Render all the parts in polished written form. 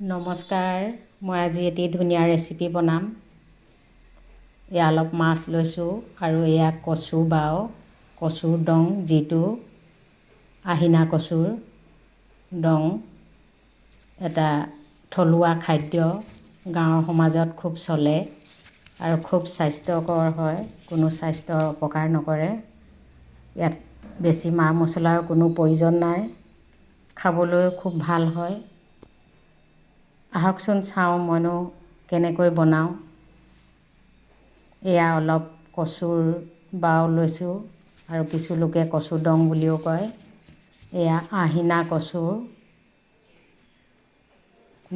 নমস্কাৰ, মই আজি এটি ধুনীয়া ৰেচিপি বনাম। এয়া অলপ মাছ লৈছোঁ আৰু এয়া কচু বাও, কচুৰ ডং, যিটো আহিনা কচুৰ ডং। এটা থলুৱা খাদ্য, গাঁৱৰ সমাজত খুব চলে আৰু খুব স্বাস্থ্যকৰ হয়, কোনো স্বাস্থ্যৰ অপকাৰ নকৰে। ইয়াত বেছি মা মছলাৰ কোনো প্ৰয়োজন নাই, খাবলৈ খুব ভাল হয়। আহকচোন চাওঁ মইনো কেনেকৈ বনাওঁ। এয়া অলপ কচুৰ বাও লৈছোঁ আৰু কিছু লোকে কচু ডং বুলিও কয়। এয়া আহিনা কচুৰ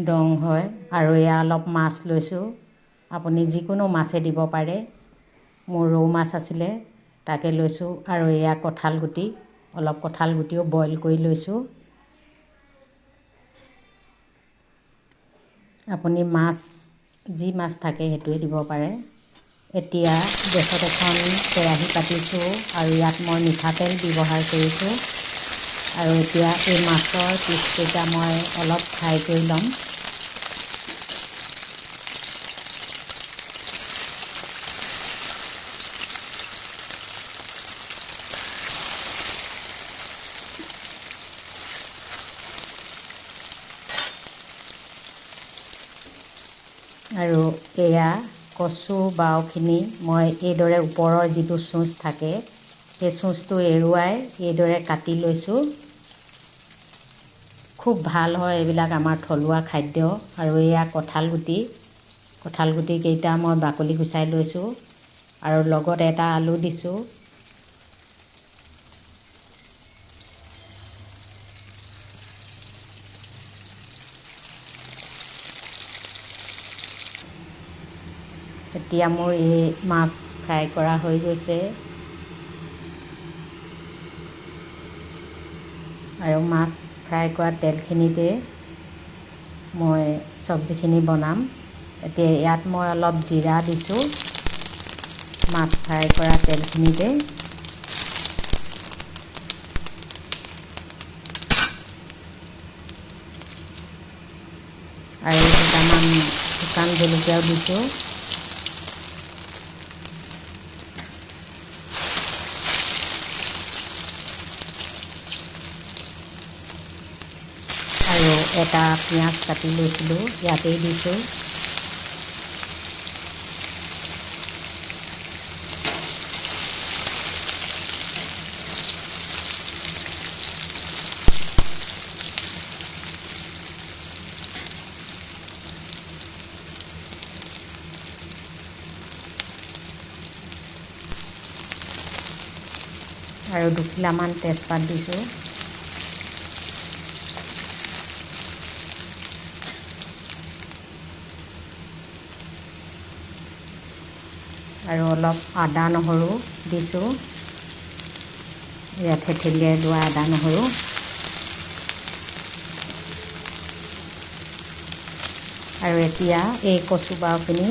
ডং হয় আৰু এয়া অলপ মাছ লৈছোঁ। আপুনি যিকোনো মাছে দিব পাৰে। মোৰ ৰৌ মাছ আছিলে, তাকে লৈছোঁ। আৰু এয়া কঁঠাল গুটি, অলপ কঁঠাল গুটিও বইল কৰি লৈছোঁ। আপুনি মাছ, যি মাছ থাকে সেইটোৱে দিব পাৰে। এতিয়া গেছত এখন কেৰাহী পাতিছোঁ আৰু ইয়াত মই মিঠাতেল ব্যৱহাৰ কৰিছোঁ। আৰু এতিয়া এই মাছৰ পিচকেইটা মই অলপ ফ্ৰাই কৰি ল'ম। আৰু এয়া কচু বাওখিনি মই এইদৰে ওপৰৰ যিটো চুঁচ থাকে, সেই চুঁচটো এৰুৱাই এইদৰে কাটি লৈছোঁ। খুব ভাল হয় এইবিলাক আমাৰ থলুৱা খাদ্য। আৰু এয়া কঁঠাল গুটিকেইটা মই বাকলি গুচাই লৈছোঁ আৰু লগত এটা আলু দিছোঁ। এতিয়া মোৰ এই মাছ ফ্ৰাই কৰা হৈ গৈছে আৰু মাছ ফ্ৰাই কৰা তেলখিনিতে মই চব্জিখিনি বনাম। এতিয়া ইয়াত মই অলপ জিৰা দিছোঁ মাছ ফ্ৰাই কৰা তেলখিনিতে। আৰু দুটামান শুকান জলকীয়াও দিছোঁ। আৰু এটা পিঁয়াজ কাটি লৈছিলোঁ, ইয়াতেই দিছোঁ। আৰু দুখিলামান তেজপাত দিছোঁ। আৰু অলপ আদা নহৰু দিছোঁ। এয়া থেঠেলিয়াই লোৱা আদা নহৰু। আৰু এতিয়া এই কচু বাওখিনি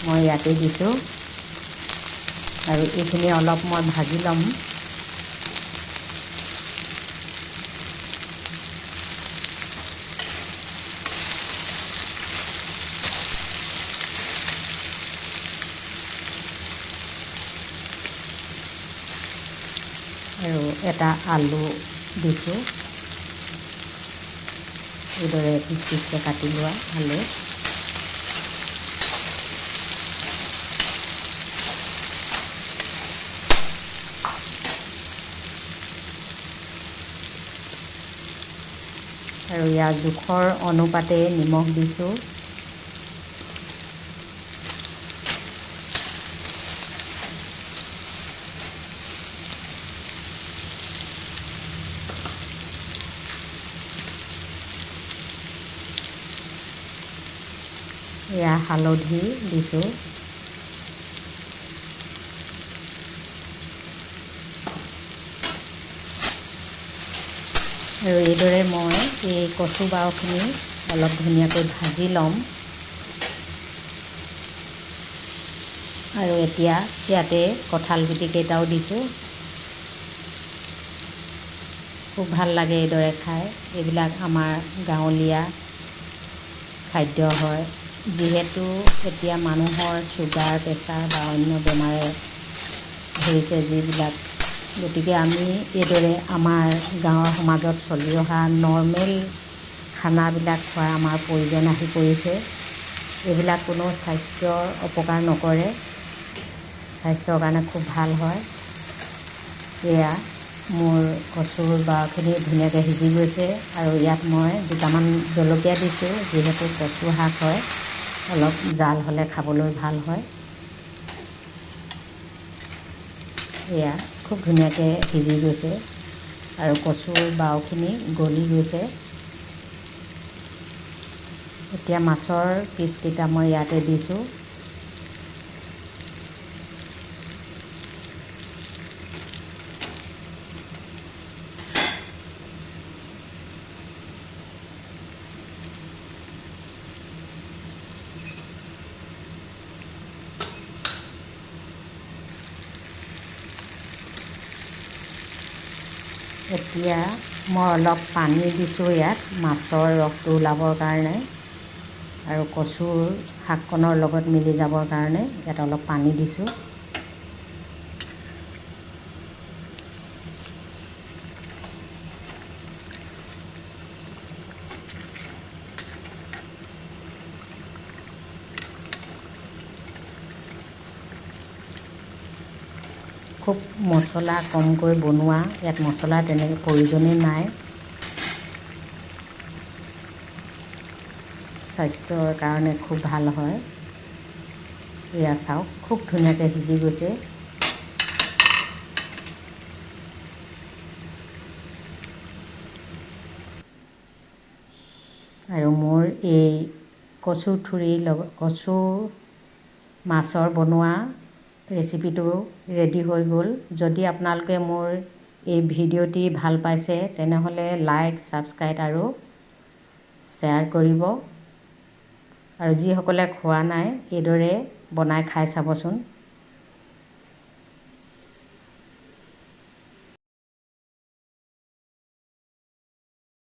মই ইয়াতে দিছোঁ আৰু এইখিনি অলপ মই ভাজি ল'ম। আৰু এটা আলু দিছোঁ, এইদৰে পিচ পিচকৈ কাটি লোৱা আলু। আৰু ইয়াৰ জোখৰ অনুপাতে নিমখ দিছোঁ। এয়া হালধি দিছোঁ। আৰু এইদৰে মই এই কচু বাওখিনি অলপ ধুনীয়াকৈ ভাজি ল'ম। আৰু এতিয়া ইয়াতে কঁঠাল গুটিকেইটাও দিছোঁ। খুব ভাল লাগে এইদৰে খাই। এইবিলাক আমাৰ গাঁৱলীয়া খাদ্য হয়, যিহেতু এতিয়া মানুহৰ চুগাৰ প্ৰেছাৰ বা অন্য বেমাৰে ধৰিছে যিবিলাক, গতিকে আমি এইদৰে আমাৰ গাঁৱৰ সমাজত চলি অহা নৰ্মেল খানাবিলাক খোৱাৰ আমাৰ প্ৰয়োজন আহি পৰিছে। এইবিলাক কোনো স্বাস্থ্যৰ অপকাৰ নকৰে, স্বাস্থ্যৰ কাৰণে খুব ভাল হয়। এয়া মোৰ কচুৰ বাওখিনি ধুনীয়াকৈ সিজি গৈছে আৰু ইয়াত মই দুটামান জলকীয়া দিছোঁ, যিহেতু কচু শাক হয়, অলপ জাল হ'লে খাবলৈ ভাল হয়। এয়া খুব ধুনীয়াকৈ সিজি গৈছে আৰু কচুৰ বাওখিনি গলি গৈছে। এতিয়া মাছৰ পিচকেইটা মই ইয়াতে দিছোঁ। এতিয়া মই অলপ পানী দিছোঁ ইয়াত মাছৰ ৰসটো ওলাবৰ কাৰণে আৰু কচুৰ শাককণৰ লগত মিলি যাবৰ কাৰণে ইয়াত অলপ পানী দিছোঁ। খুব মছলা কমকৈ বনোৱা, ইয়াত মছলা তেনেকৈ প্ৰয়োজনেই নাই। স্বাস্থ্যৰ কাৰণে খুব ভাল হয়। এয়া চাওক খুব ধুনীয়াকৈ সিজি গৈছে। আৰু মোৰ এই কচু ঠুৰিৰ লগত কচু মাছৰ বনোৱা ৰেচিপিটো ৰেডি হৈ গ'ল। যদি আপোনালোকে মোৰ এই ভিডিঅ'টি ভাল পাইছে তেনেহ'লে লাইক, ছাবস্ক্ৰাইব আৰু শ্বেয়াৰ কৰিব। আৰু যিসকলে খোৱা নাই এইদৰে বনাই খাই চাবচোন।